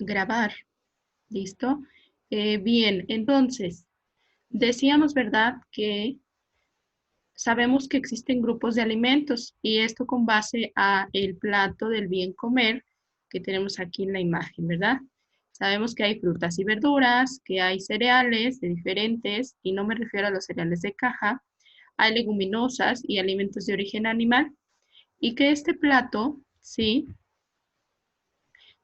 grabar. ¿Listo? Bien, entonces, decíamos, ¿verdad? Que sabemos que existen grupos de alimentos y esto con base a el plato del bien comer que tenemos aquí en la imagen, ¿verdad? Sabemos que hay frutas y verduras, que hay cereales de diferentes, y no me refiero a los cereales de caja, hay leguminosas y alimentos de origen animal, y que este plato, ¿sí?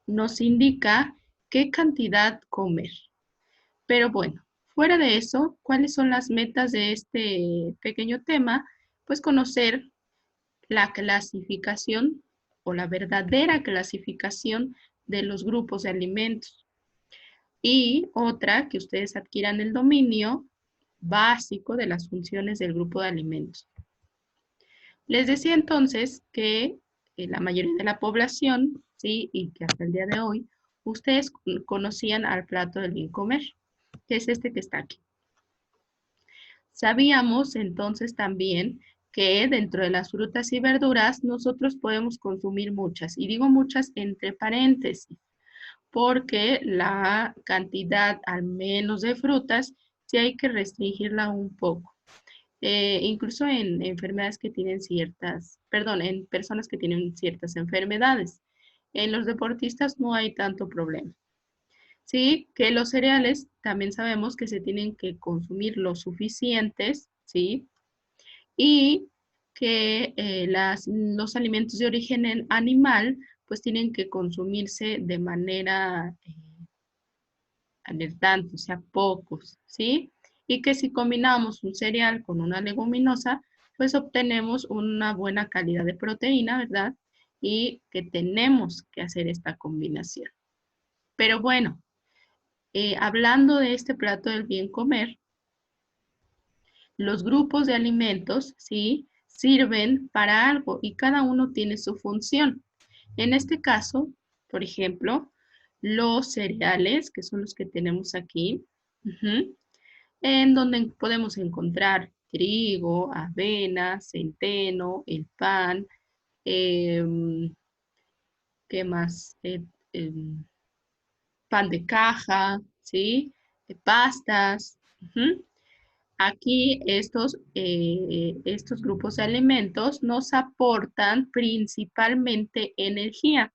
Nos indica qué cantidad comer. Pero bueno, fuera de eso, ¿cuáles son las metas de este pequeño tema? Pues conocer la clasificación o la verdadera clasificación de los grupos de alimentos. Y otra, que ustedes adquieran el dominio básico de las funciones del grupo de alimentos. Les decía entonces que la mayoría de la población, ¿sí? Y que hasta el día de hoy, ustedes conocían al plato del bien comer, que es este que está aquí. Sabíamos entonces también que dentro de las frutas y verduras nosotros podemos consumir muchas, y digo muchas entre paréntesis, porque la cantidad al menos de frutas sí hay que restringirla un poco. Incluso en enfermedades que tienen ciertas, perdón, en personas que tienen ciertas enfermedades. En los deportistas no hay tanto problema. Sí, que los cereales también sabemos que se tienen que consumir lo suficientes, ¿sí? Y que los alimentos de origen animal pues tienen que consumirse de manera alertante, o sea, pocos, ¿sí? Y que si combinamos un cereal con una leguminosa, pues obtenemos una buena calidad de proteína, ¿verdad? Y que tenemos que hacer esta combinación. Pero bueno, hablando de este plato del bien comer, los grupos de alimentos, ¿sí? Sirven para algo y cada uno tiene su función. En este caso, por ejemplo, los cereales, que son los que tenemos aquí, en donde podemos encontrar trigo, avena, centeno, el pan, em, ¿qué más? Pan de caja, ¿sí? Pastas. Aquí estos grupos de alimentos nos aportan principalmente energía.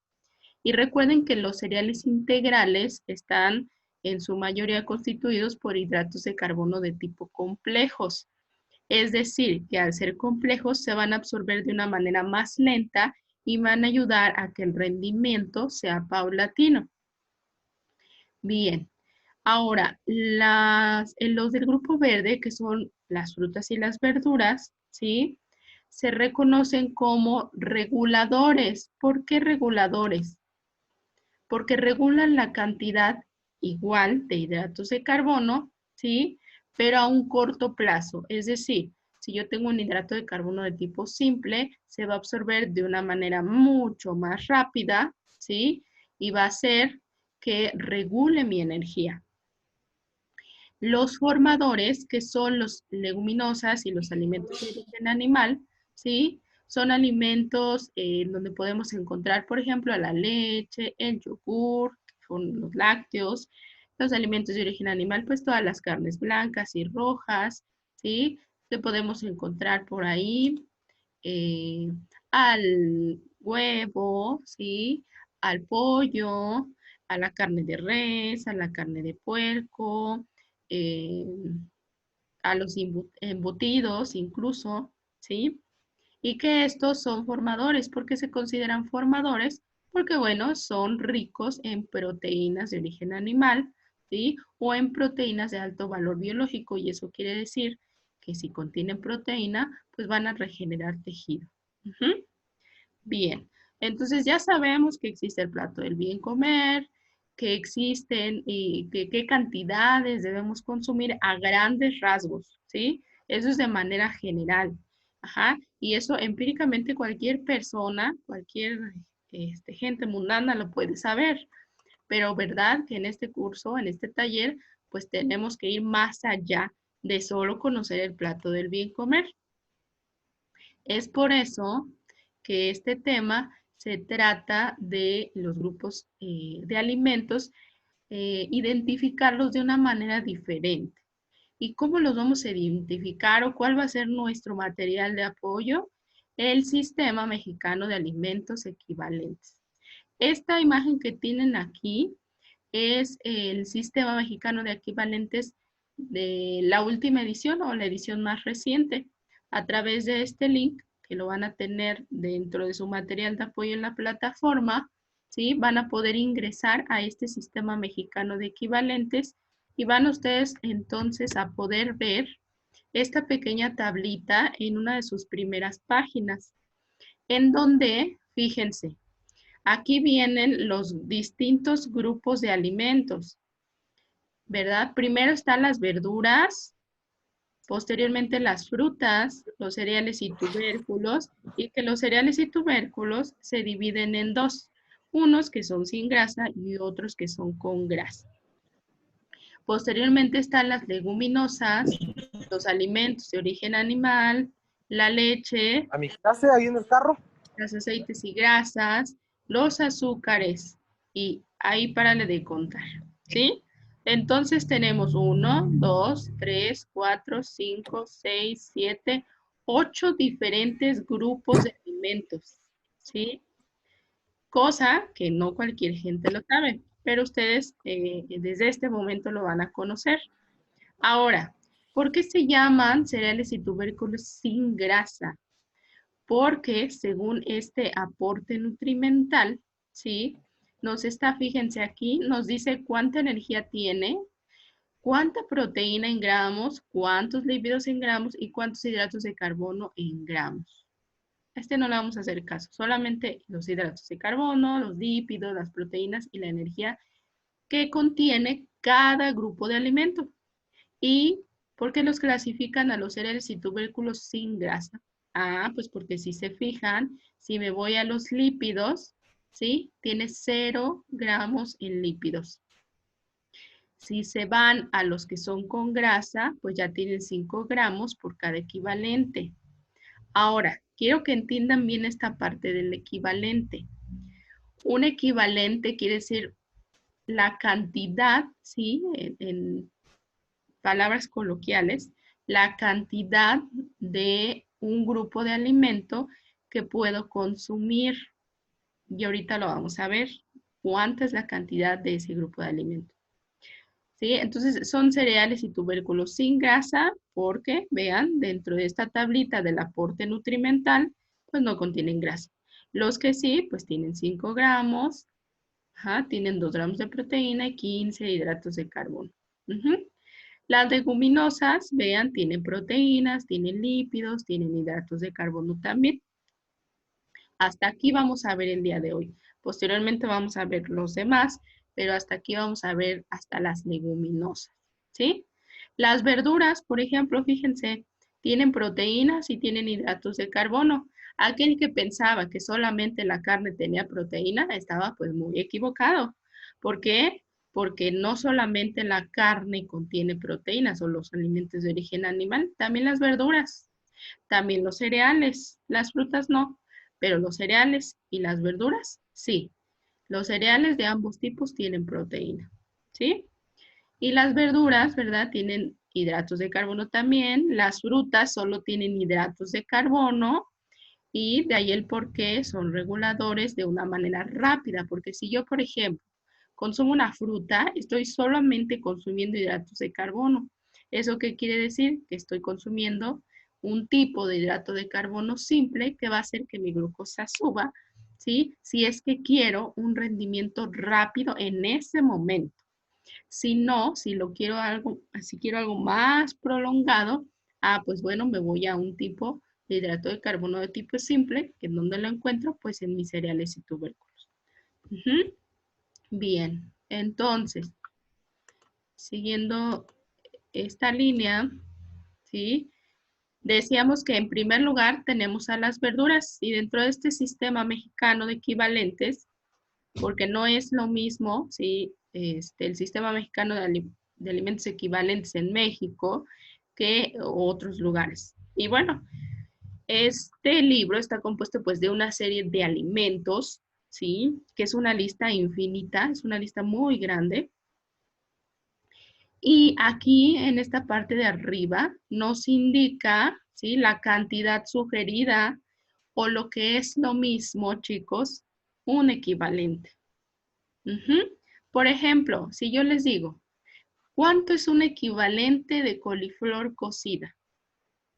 Y recuerden que los cereales integrales están en su mayoría constituidos por hidratos de carbono de tipo complejos. Es decir, que al ser complejos se van a absorber de una manera más lenta y van a ayudar a que el rendimiento sea paulatino. Bien, ahora, los del grupo verde, que son las frutas y las verduras, ¿sí? Se reconocen como reguladores. ¿Por qué reguladores? Porque regulan la cantidad igual de hidratos de carbono, ¿sí? Pero a un corto plazo. Es decir, si yo tengo un hidrato de carbono de tipo simple, se va a absorber de una manera mucho más rápida, ¿sí? Y va a hacer que regule mi energía. Los formadores, que son los leguminosas y los alimentos de origen animal, ¿sí? Son alimentos donde podemos encontrar, por ejemplo, la leche, el yogur, son los lácteos, los alimentos de origen animal, pues todas las carnes blancas y rojas, ¿sí? Que podemos encontrar por ahí eh, al huevo, ¿sí? Al pollo, a la carne de res, a la carne de puerco, eh, a los embutidos incluso, ¿sí? Y que estos son formadores. ¿Por qué se consideran formadores? Porque, bueno, son ricos en proteínas de origen animal, ¿sí? O en proteínas de alto valor biológico, y eso quiere decir que si contienen proteína, pues van a regenerar tejido. Bien, entonces ya sabemos que existe el plato del bien comer, que existen y que qué cantidades debemos consumir a grandes rasgos, ¿sí? Eso es de manera general. Ajá, y eso empíricamente cualquier persona, cualquier gente mundana lo puede saber, pero verdad que en este curso, en este taller, pues tenemos que ir más allá de solo conocer el plato del bien comer. Es por eso que este tema se trata de los grupos de alimentos, identificarlos de una manera diferente. ¿Y cómo los vamos a identificar o cuál va a ser nuestro material de apoyo? El Sistema Mexicano de Alimentos Equivalentes. Esta imagen que tienen aquí es el Sistema Mexicano de Equivalentes de la última edición o la edición más reciente. A través de este link, que lo van a tener dentro de su material de apoyo en la plataforma, ¿sí? Van a poder ingresar a este Sistema Mexicano de Equivalentes y van ustedes entonces a poder ver esta pequeña tablita en una de sus primeras páginas, en donde, fíjense, aquí vienen los distintos grupos de alimentos, ¿verdad? Primero están las verduras, posteriormente las frutas, los cereales y tubérculos, y que los cereales y tubérculos se dividen en dos, unos que son sin grasa y otros que son con grasa. Posteriormente están las leguminosas, los alimentos de origen animal, la leche, ¿A mi clase ahí en el carro? los aceites y grasas, los azúcares, y ahí párale de contar, ¿sí? Entonces tenemos 1, 2, 3, 4, 5, 6, 7, 8 diferentes grupos de alimentos, ¿sí? Cosa que no cualquier gente lo sabe, pero ustedes desde este momento lo van a conocer. Ahora, ¿por qué se llaman cereales y tubérculos sin grasa? Porque según este aporte nutrimental, ¿sí? Nos está, fíjense aquí, nos dice cuánta energía tiene, cuánta proteína en gramos, cuántos lípidos en gramos y cuántos hidratos de carbono en gramos. Este no le vamos a hacer caso, solamente los hidratos de carbono, los lípidos, las proteínas y la energía que contiene cada grupo de alimento. ¿Y por qué los clasifican a los cereales y tubérculos sin grasa? Ah, pues porque si se fijan, si me voy a los lípidos, ¿sí? Tiene 0 gramos en lípidos. Si se van a los que son con grasa, pues ya tienen 5 gramos por cada equivalente. Ahora, quiero que entiendan bien esta parte del equivalente. Un equivalente quiere decir la cantidad, ¿sí? En palabras coloquiales, la cantidad de un grupo de alimento que puedo consumir. Y ahorita lo vamos a ver. ¿Cuánta es la cantidad de ese grupo de alimento? ¿Sí? Entonces son cereales y tubérculos sin grasa porque, vean, dentro de esta tablita del aporte nutrimental, pues no contienen grasa. Los que sí, pues tienen 5 gramos, ajá, tienen 2 gramos de proteína y 15 hidratos de carbono. Las leguminosas, vean, tienen proteínas, tienen lípidos, tienen hidratos de carbono también. Hasta aquí vamos a ver el día de hoy. Posteriormente vamos a ver los demás, pero hasta aquí vamos a ver hasta las leguminosas, ¿sí? Las verduras, por ejemplo, fíjense, tienen proteínas y tienen hidratos de carbono. Aquel que pensaba que solamente la carne tenía proteína estaba pues muy equivocado. ¿Por qué? Porque no solamente la carne contiene proteínas o los alimentos de origen animal, también las verduras, también los cereales, las frutas no, pero los cereales y las verduras sí. Los cereales de ambos tipos tienen proteína, ¿sí? Y las verduras, ¿verdad? Tienen hidratos de carbono también. Las frutas solo tienen hidratos de carbono y de ahí el por qué son reguladores de una manera rápida, porque si yo, por ejemplo, consumo una fruta, estoy solamente consumiendo hidratos de carbono. ¿Eso qué quiere decir? Que estoy consumiendo un tipo de hidrato de carbono simple que va a hacer que mi glucosa suba, ¿sí? Si es que quiero un rendimiento rápido en ese momento. Si no, si quiero algo más prolongado, pues bueno, me voy a un tipo de hidrato de carbono de tipo simple, que en donde lo encuentro, pues en mis cereales y tubérculos. Bien, entonces, siguiendo esta línea, ¿sí? Decíamos que en primer lugar tenemos a las verduras y dentro de este sistema mexicano de equivalentes, porque no es lo mismo, ¿sí? El sistema mexicano de alimentos equivalentes en México que otros lugares. Y bueno, Este libro está compuesto pues de una serie de alimentos, ¿sí? Que es una lista infinita, es una lista muy grande. Y aquí en esta parte de arriba nos indica, ¿sí? La cantidad sugerida o lo que es lo mismo, chicos, un equivalente. Por ejemplo, si yo les digo, ¿cuánto es un equivalente de coliflor cocida?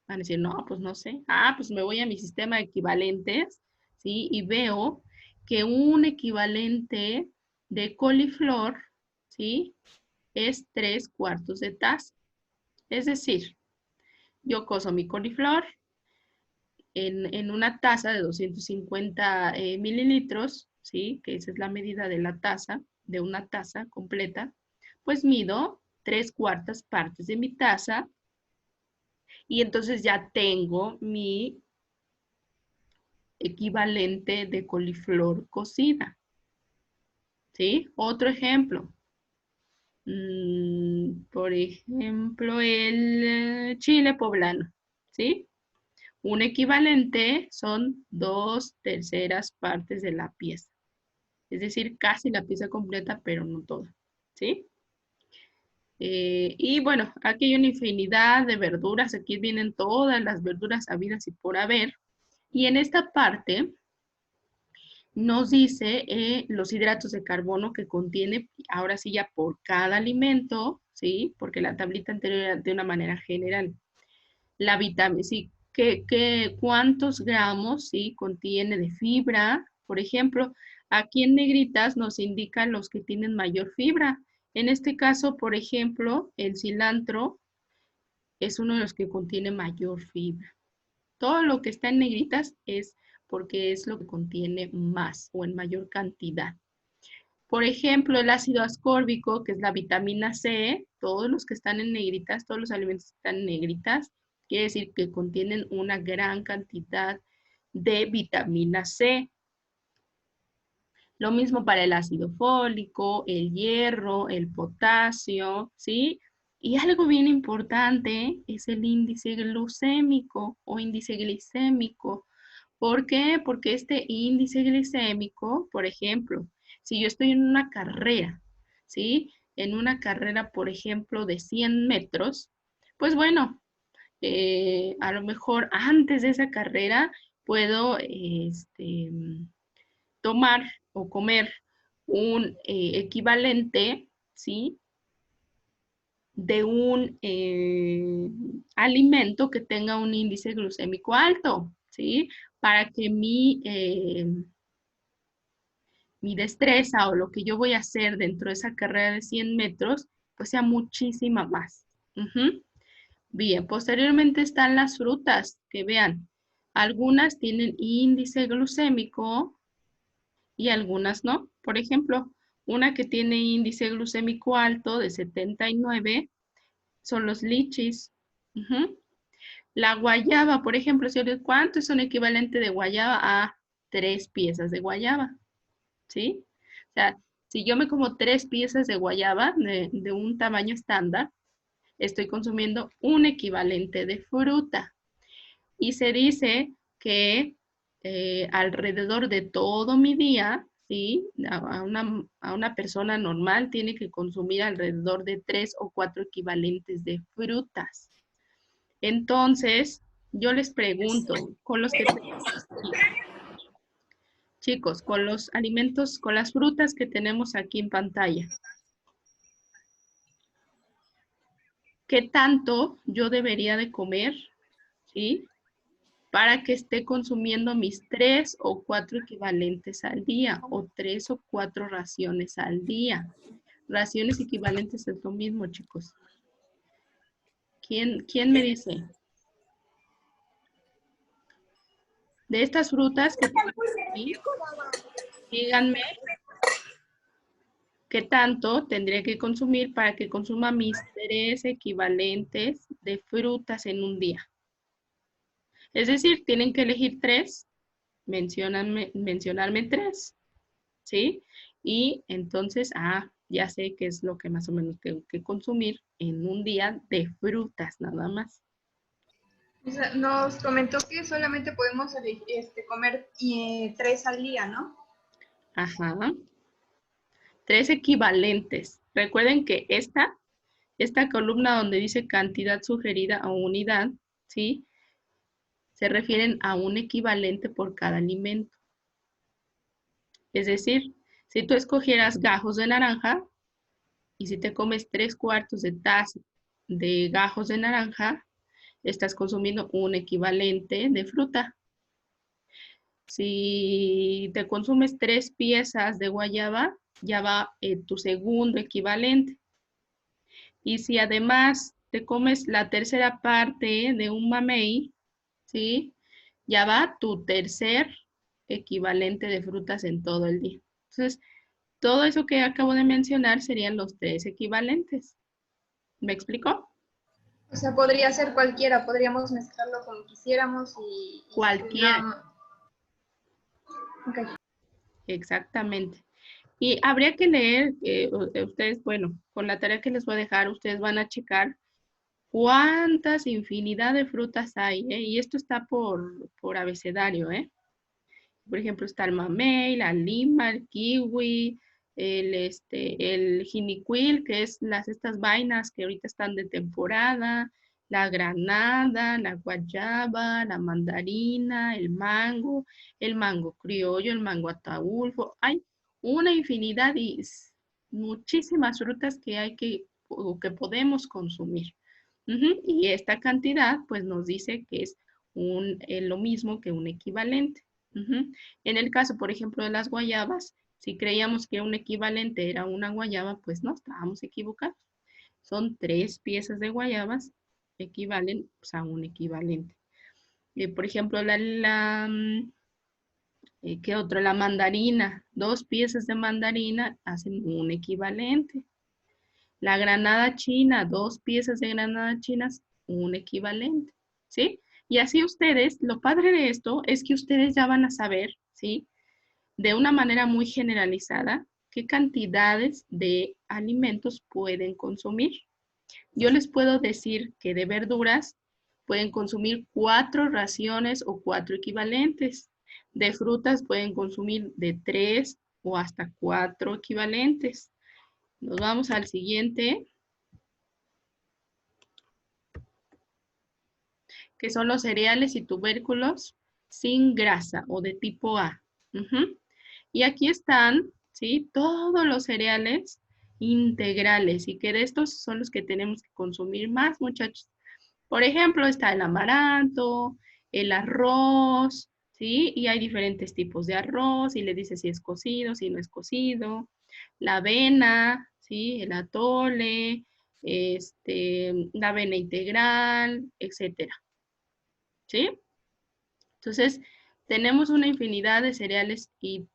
Van a decir, no, pues no sé. Ah, pues me voy a mi sistema de equivalentes, ¿sí? Y veo que un equivalente de coliflor, ¿sí? Es 3/4 de taza. Es decir, yo cozo mi coliflor en una taza de 250 mililitros, ¿sí? Que esa es la medida de la taza, de una taza completa. Pues mido 3/4 partes de mi taza y entonces ya tengo mi equivalente de coliflor cocida, ¿sí? Otro ejemplo. Por ejemplo, el chile poblano, ¿sí? Un equivalente son 2/3 partes de la pieza. Es decir, casi la pieza completa, pero no toda, ¿sí? Y bueno, aquí hay una infinidad de verduras. Aquí vienen todas las verduras habidas y por haber. Y en esta parte nos dice los hidratos de carbono que contiene, ahora sí ya por cada alimento, ¿sí? Porque la tablita anterior era de una manera general. La vitamina, sí, cuántos gramos, ¿sí? Contiene de fibra. Por ejemplo, aquí en negritas nos indican los que tienen mayor fibra. En este caso, por ejemplo, el cilantro es uno de los que contiene mayor fibra. Todo lo que está en negritas es porque es lo que contiene más o en mayor cantidad. Por ejemplo, el ácido ascórbico, que es la vitamina C, todos los que están en negritas, todos los alimentos que están en negritas, quiere decir que contienen una gran cantidad de vitamina C. Lo mismo para el ácido fólico, el hierro, el potasio, ¿sí? Y algo bien importante es el índice glucémico o índice glicémico. ¿Por qué? Porque este índice glicémico, por ejemplo, si yo estoy en una carrera, ¿sí? En una carrera, por ejemplo, de 100 metros, pues bueno, a lo mejor antes de esa carrera puedo tomar o comer un equivalente, ¿sí? De un alimento que tenga un índice glucémico alto, ¿sí? Para que mi destreza o lo que yo voy a hacer dentro de esa carrera de 100 metros, pues sea muchísima más. Bien, posteriormente están las frutas, que vean, algunas tienen índice glucémico y algunas no. Por ejemplo, una que tiene índice glucémico alto de 79 son los lichis. La guayaba, por ejemplo, si yo les ¿cuánto es un equivalente de guayaba? A 3 piezas de guayaba, ¿sí? O sea, si yo me como 3 piezas de guayaba de un tamaño estándar, estoy consumiendo un equivalente de fruta. Y se dice que alrededor de todo mi día, ¿sí? A una persona normal tiene que consumir alrededor de 3 o 4 equivalentes de frutas. Entonces, yo les pregunto, con los que chicos, con los alimentos, con las frutas que tenemos aquí en pantalla, ¿qué tanto yo debería de comer, ¿sí? Para que esté consumiendo mis 3 o 4 equivalentes al día o 3 o 4 raciones al día. Raciones equivalentes es lo mismo, chicos. ¿Quién me dice? De estas frutas que tengo aquí, díganme qué tanto tendría que consumir para que consuma mis 3 equivalentes de frutas en un día. Es decir, tienen que elegir 3, mencionarme 3, ¿sí? Y entonces, ya sé qué es lo que más o menos tengo que consumir en un día de frutas nada más. O sea, nos comentó que solamente podemos comer 3 al día, ¿no? Ajá. 3 equivalentes. Recuerden que esta columna donde dice cantidad sugerida o unidad, ¿sí? Se refieren a un equivalente por cada alimento. Es decir, si tú escogieras gajos de naranja y si te comes 3/4 de taza de gajos de naranja, estás consumiendo un equivalente de fruta. Si te consumes 3 piezas de guayaba, ya va tu segundo equivalente. Y si además te comes la tercera parte de un mamey, ¿sí? Ya va tu tercer equivalente de frutas en todo el día. Entonces, todo eso que acabo de mencionar serían los 3 equivalentes. ¿Me explico? O sea, podría ser cualquiera, podríamos mezclarlo como quisiéramos Cualquier, no. Okay. exactamente. Y habría que leer, ustedes, bueno, con la tarea que les voy a dejar, ustedes van a checar cuántas infinidad de frutas hay, ¿eh? Y esto está por abecedario, ¿eh? Por ejemplo, está el mamey, la lima, el kiwi, el jinicuil, que es estas vainas que ahorita están de temporada, la granada, la guayaba, la mandarina, el mango criollo, el mango ataulfo. Hay una infinidad y muchísimas frutas que hay o que podemos consumir. Y esta cantidad, pues nos dice que es lo mismo que un equivalente. En el caso, por ejemplo, de las guayabas, si creíamos que un equivalente era una guayaba, pues no, estábamos equivocados. Son 3 piezas de guayabas, equivalen pues, a un equivalente. Por ejemplo, ¿qué otro? La mandarina, 2 piezas de mandarina hacen un equivalente. La granada china, 2 piezas de granada chinas, un equivalente, ¿sí? Y así ustedes, lo padre de esto es que ustedes ya van a saber, ¿sí? De una manera muy generalizada, qué cantidades de alimentos pueden consumir. Yo les puedo decir que de verduras pueden consumir 4 raciones o 4 equivalentes. De frutas pueden consumir de 3 o hasta 4 equivalentes. Nos vamos al siguiente, que son los cereales y tubérculos sin grasa o de tipo A. Y aquí están, ¿sí? Todos los cereales integrales y que de estos son los que tenemos que consumir más, muchachos. Por ejemplo, está el amaranto, el arroz, ¿sí? Y hay diferentes tipos de arroz y le dice si es cocido, si no es cocido. La avena, ¿sí? El atole, la avena integral, etcétera, ¿sí? Entonces, tenemos una infinidad de cereales y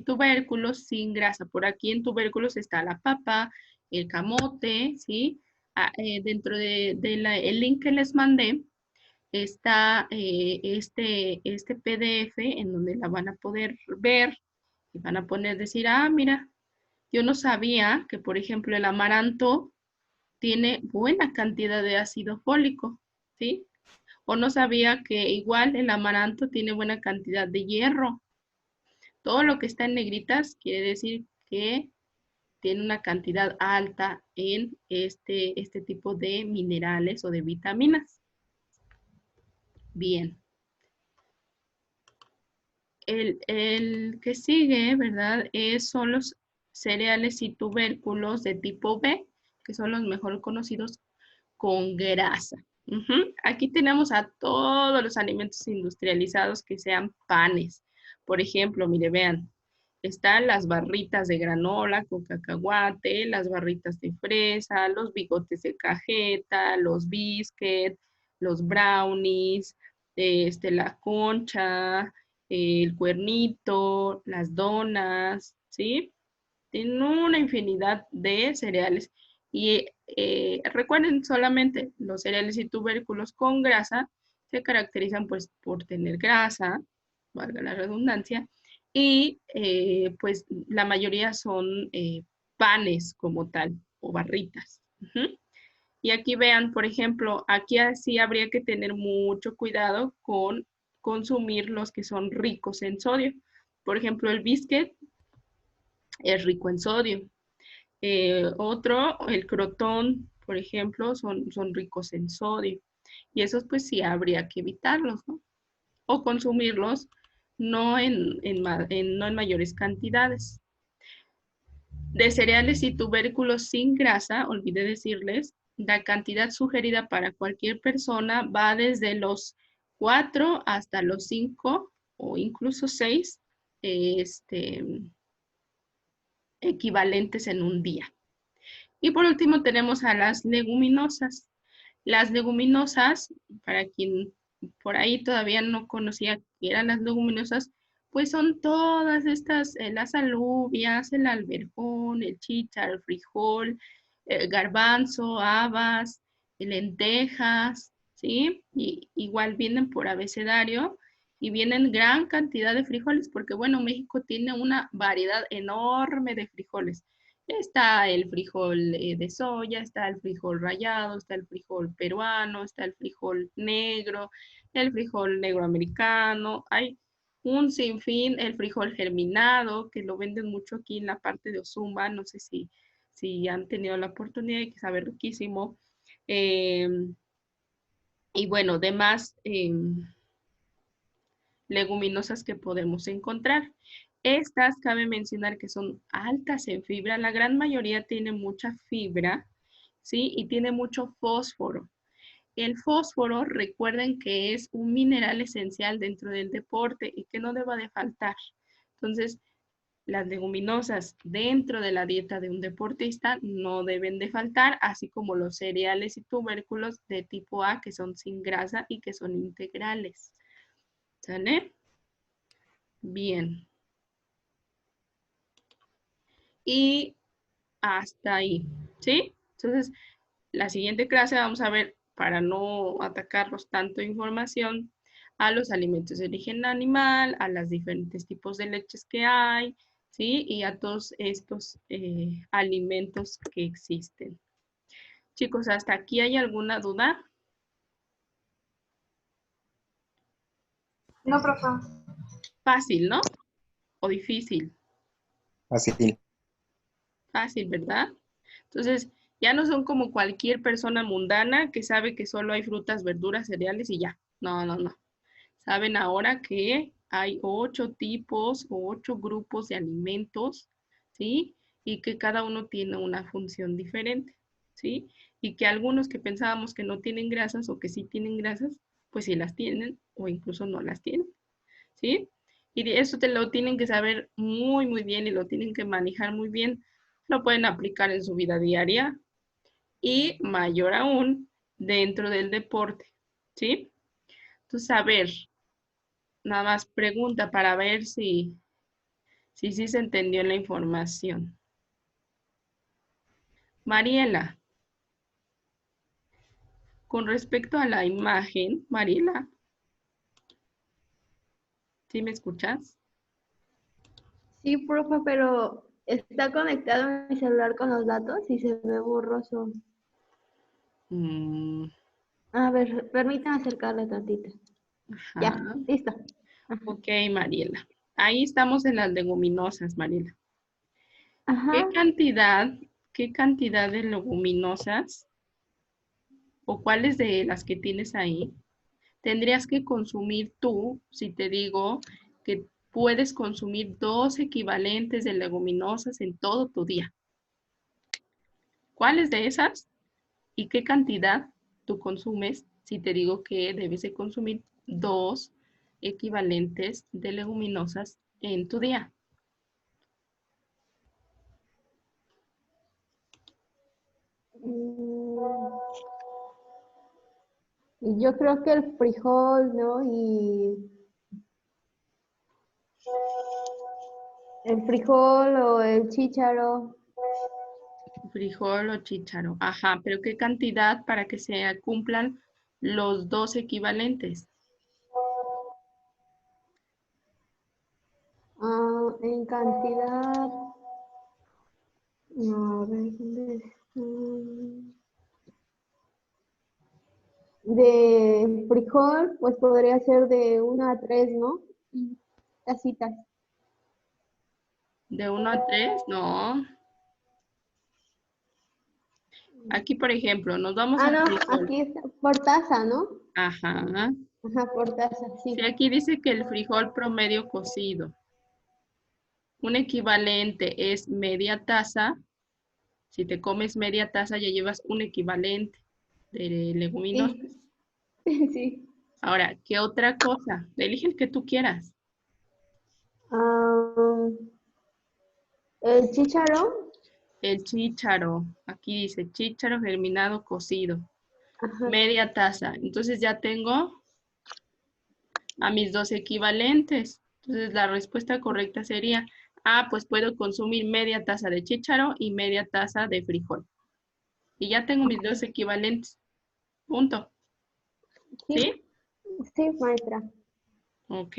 tubérculos sin grasa. Por aquí en tubérculos está la papa, el camote, ¿sí? Dentro el link que les mandé está este PDF en donde la van a poder ver y van a poder decir, ah, mira, yo no sabía que, por ejemplo, el amaranto tiene buena cantidad de ácido fólico, ¿sí? O no sabía que igual el amaranto tiene buena cantidad de hierro. Todo lo que está en negritas quiere decir que tiene una cantidad alta en este tipo de minerales o de vitaminas. Bien. El que sigue, ¿verdad? Son los cereales y tubérculos de tipo B, que son los mejor conocidos con grasa. Aquí tenemos a todos los alimentos industrializados que sean panes. Por ejemplo, mire, vean, están las barritas de granola con cacahuate, las barritas de fresa, los bigotes de cajeta, los biscuits, los brownies, la concha, el cuernito, las donas, ¿sí? Tienen una infinidad de cereales. Y recuerden solamente, los cereales y tubérculos con grasa se caracterizan pues por tener grasa, valga la redundancia, y pues la mayoría son panes como tal o barritas. Y aquí vean, por ejemplo, aquí sí habría que tener mucho cuidado con consumir los que son ricos en sodio. Por ejemplo, el biscuit es rico en sodio. Otro, el crotón, por ejemplo, son ricos en sodio. Y esos pues sí habría que evitarlos, ¿no? O consumirlos no en mayores cantidades. De cereales y tubérculos sin grasa, olvidé decirles, la cantidad sugerida para cualquier persona va desde los 4 hasta los 5 o incluso 6 equivalentes en un día. Y por último tenemos a las leguminosas. Las leguminosas, para quien por ahí todavía no conocía qué eran las leguminosas, pues son todas estas, las alubias, el alberjón, el chícharo, el frijol, el garbanzo, habas, lentejas, ¿sí? Y igual vienen por abecedario y vienen gran cantidad de frijoles, porque bueno, México tiene una variedad enorme de frijoles. Está el frijol de soya, está el frijol rallado, está el frijol peruano, está el frijol negro americano. Hay un sinfín, el frijol germinado, que lo venden mucho aquí en la parte de Ozumba. No sé si han tenido la oportunidad de saber riquísimo. Eh, y bueno, demás leguminosas que podemos encontrar. Estas cabe mencionar que son altas en fibra, la gran mayoría tiene mucha fibra, ¿sí? Y tiene mucho fósforo. El fósforo, recuerden que es un mineral esencial dentro del deporte y que no deba de faltar. Entonces, las leguminosas dentro de la dieta de un deportista no deben de faltar, así como los cereales y tubérculos de tipo A que son sin grasa y que son integrales. ¿Sale? Bien. Y hasta ahí, ¿sí? Entonces, la siguiente clase vamos a ver, para no atacarlos tanto de información, a los alimentos de origen animal, a los diferentes tipos de leches que hay, ¿sí? Y a todos estos alimentos que existen. Chicos, ¿hasta aquí hay alguna duda? No, profe. Fácil, ¿no? ¿O difícil? Fácil. Fácil, ¿verdad? Entonces, ya no son como cualquier persona mundana que sabe que solo hay frutas, verduras, cereales y ya. No, no, no. Saben ahora que hay 8 tipos o 8 grupos de alimentos, ¿sí? Y que cada uno tiene una función diferente, ¿sí? Y que algunos que pensábamos que no tienen grasas o que sí tienen grasas, pues sí las tienen o incluso no las tienen, ¿sí? Y eso te lo tienen que saber muy, muy bien y lo tienen que manejar muy bien. Lo pueden aplicar en su vida diaria y mayor aún dentro del deporte, ¿sí? Entonces, a ver, nada más pregunta para ver si sí se entendió la información. Mariela, con respecto a la imagen, Mariela, ¿sí me escuchas? Sí, profe, pero está conectado mi celular con los datos y se ve borroso. Mm, A ver, permítame acercarle tantito. Ya, ajá. listo. Ajá. Ok, Mariela. Ahí estamos en las leguminosas, Mariela. Ajá. Qué cantidad de leguminosas o cuáles de las que tienes ahí tendrías que consumir tú si te digo que puedes consumir 2 equivalentes de leguminosas en todo tu día? ¿Cuáles de esas y qué cantidad tú consumes si te digo que debes de consumir 2 equivalentes de leguminosas en tu día? Yo creo que el frijol, ¿no? Y el frijol o el chícharo. Frijol o chícharo. Ajá, pero ¿qué cantidad para que se cumplan los 2 equivalentes? En cantidad. No, a ver, ¿dónde está? De frijol, pues podría ser de 1 a 3, ¿no? Tacitas. ¿De 1 a 3? No. Aquí, por ejemplo, nos vamos Ah, al no, frijol. aquí está, por taza, ¿no? Ajá. Ajá, por taza, Sí, sí. aquí dice que el frijol promedio cocido, un equivalente es media taza. Si te comes media taza, ya llevas un equivalente de leguminosas. Sí, sí. Ahora, ¿qué otra cosa? Elige el que tú quieras. Ah, el chícharo, El chícharo. Aquí dice chícharo germinado cocido. ajá, Media taza. Entonces ya tengo a mis dos equivalentes. Entonces la respuesta correcta sería, pues puedo consumir media taza de chícharo y media taza de frijol. Y ya tengo mis dos equivalentes. Punto. sí, ¿Sí? sí, maestra. Ok.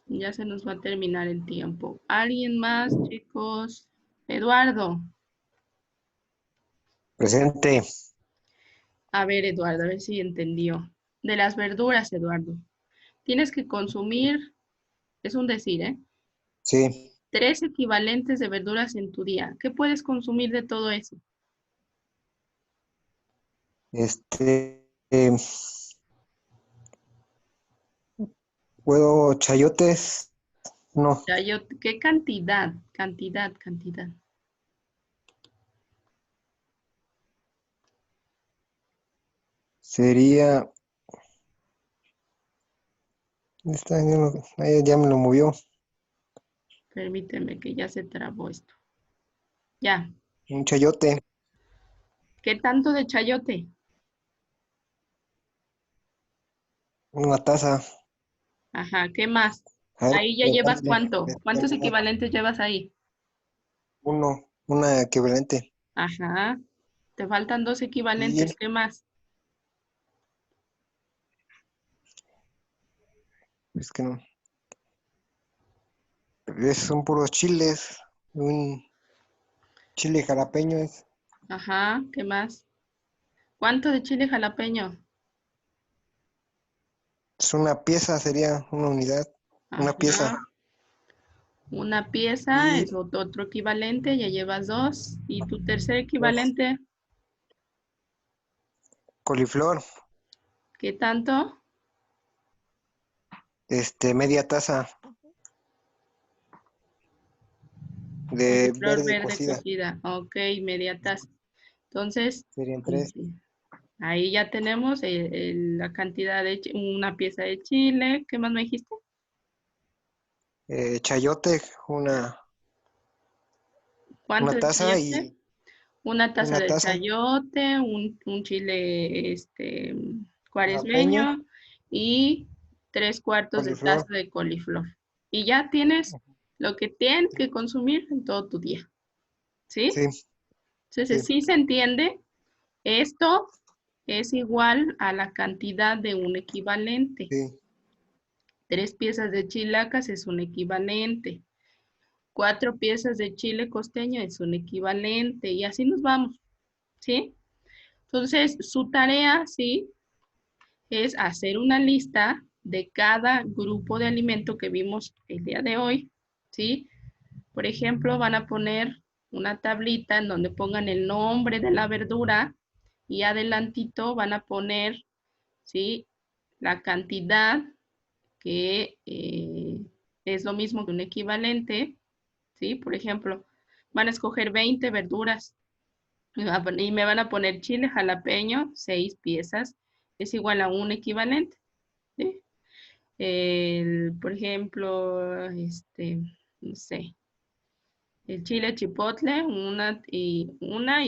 Ya se nos va a terminar el tiempo. ¿Alguien más, chicos? Eduardo. Presente. A ver, Eduardo, a ver si entendió. De las verduras, Eduardo. Tienes que consumir, es un decir, ¿eh? Sí. 3 equivalentes de verduras en tu día. ¿Qué puedes consumir de todo eso? Este, ¿puedo chayotes? No, Ya ¿qué cantidad? Cantidad. sería, ya me lo movió. Permíteme que ya se trabó esto. Ya. Un chayote, ¿Qué tanto de chayote? una taza. Ajá, ¿qué más? A ver, Ahí ya llevas ¿cuánto? ¿Cuántos espérame, equivalentes llevas ahí? una equivalente. Ajá. Te faltan 2 Y equivalentes. ¿Qué más? es que no, son puros chiles. Un chile jalapeño Ajá, ¿qué más? ¿Cuánto de chile jalapeño? es una pieza, sería una unidad, una pieza. Ajá. Una pieza Y es otro equivalente, ya llevas 2. ¿Y tu tercer dos, equivalente? coliflor, ¿Qué tanto? media taza de Coliflor verde verde cocida. cocida. Ok, media taza. Entonces, Serían tres. este, ahí ya tenemos la cantidad de una pieza de chile. ¿Qué más me dijiste? Chayote, una, ¿Cuánto una de taza chayote? y Una taza una de taza chayote, un chile jalapeño, cuaresmeño y 3/4 de taza coliflor. de coliflor. Y ya tienes lo que tienes que consumir en todo tu día. ¿Sí? Sí, sí, Entonces, sí se entiende. Esto es igual a la cantidad de un equivalente. sí, 3 piezas de chilacas es un equivalente. 4 piezas de chile costeño es un equivalente. Y así nos vamos. ¿Sí? Entonces, su tarea, sí, es hacer una lista de cada grupo de alimento que vimos el día de hoy, ¿sí? Por ejemplo, van a poner una tablita en donde pongan el nombre de la verdura y adelantito van a poner, ¿sí? La cantidad que es lo mismo que un equivalente, ¿sí? Por ejemplo, van a escoger 20 verduras y me van a poner chile jalapeño, 6 piezas, es igual a un equivalente, ¿sí? Por ejemplo, no sé, el chile chipotle, una y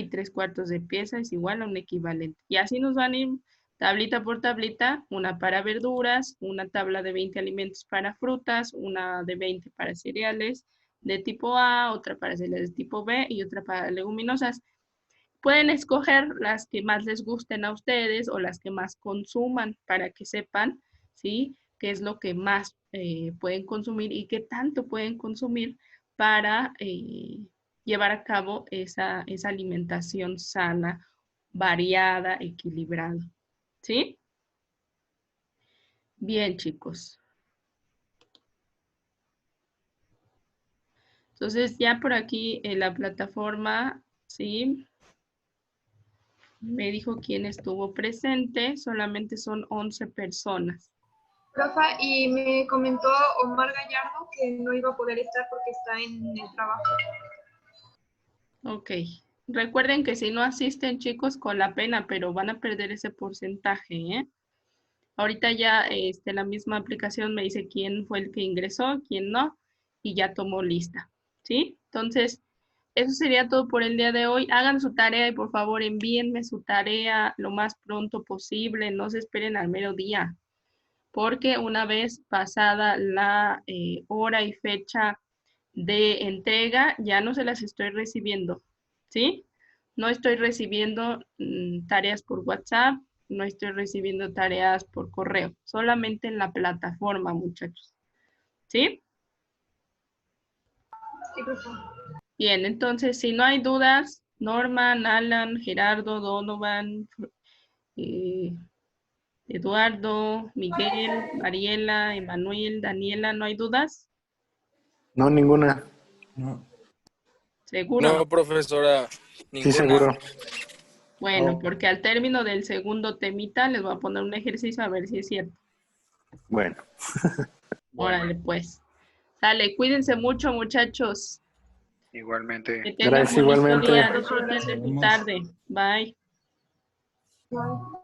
3/4 de pieza es igual a un equivalente. Y así nos van a ir tablita por tablita, una para verduras, una tabla de 20 alimentos para frutas, una de 20 para cereales de tipo A, otra para cereales de tipo B y otra para leguminosas. Pueden escoger las que más les gusten a ustedes o las que más consuman para que sepan, ¿sí? Qué es lo que más pueden consumir y qué tanto pueden consumir para llevar a cabo esa alimentación sana, variada, equilibrada. ¿Sí? Bien, chicos. Entonces, ya por aquí en la plataforma, ¿sí? Me dijo quién estuvo presente, solamente son 11 personas. Profa, y me comentó Omar Gallardo que no iba a poder estar porque está en el trabajo. Ok. Recuerden que si no asisten, chicos, con la pena, pero van a perder ese porcentaje, ¿eh? Ahorita ya la misma aplicación me dice quién fue el que ingresó, quién no, y ya tomó lista, ¿sí? Entonces, eso sería todo por el día de hoy. Hagan su tarea y por favor envíenme su tarea lo más pronto posible. No se esperen al mero día, porque una vez pasada la hora y fecha de entrega, ya no se las estoy recibiendo, ¿sí? No estoy recibiendo tareas por WhatsApp, no estoy recibiendo tareas por correo, solamente en la plataforma, muchachos, ¿sí? Sí, profa. Bien, entonces, si no hay dudas, Norman, Alan, Gerardo, Donovan, eh, Eduardo, Miguel, Mariela, Emanuel, Daniela, ¿no hay dudas? No, ninguna. No. ¿Seguro? No, profesora, Sí, ninguna. seguro. Bueno, Oh. porque al término del segundo temita les voy a poner un ejercicio a ver si es cierto. Bueno. Órale, pues. Sale, cuídense mucho, muchachos. Igualmente. Que tengan Gracias bonito igualmente. día. Disfruten de su Nos vemos. tarde. Bye. Igual.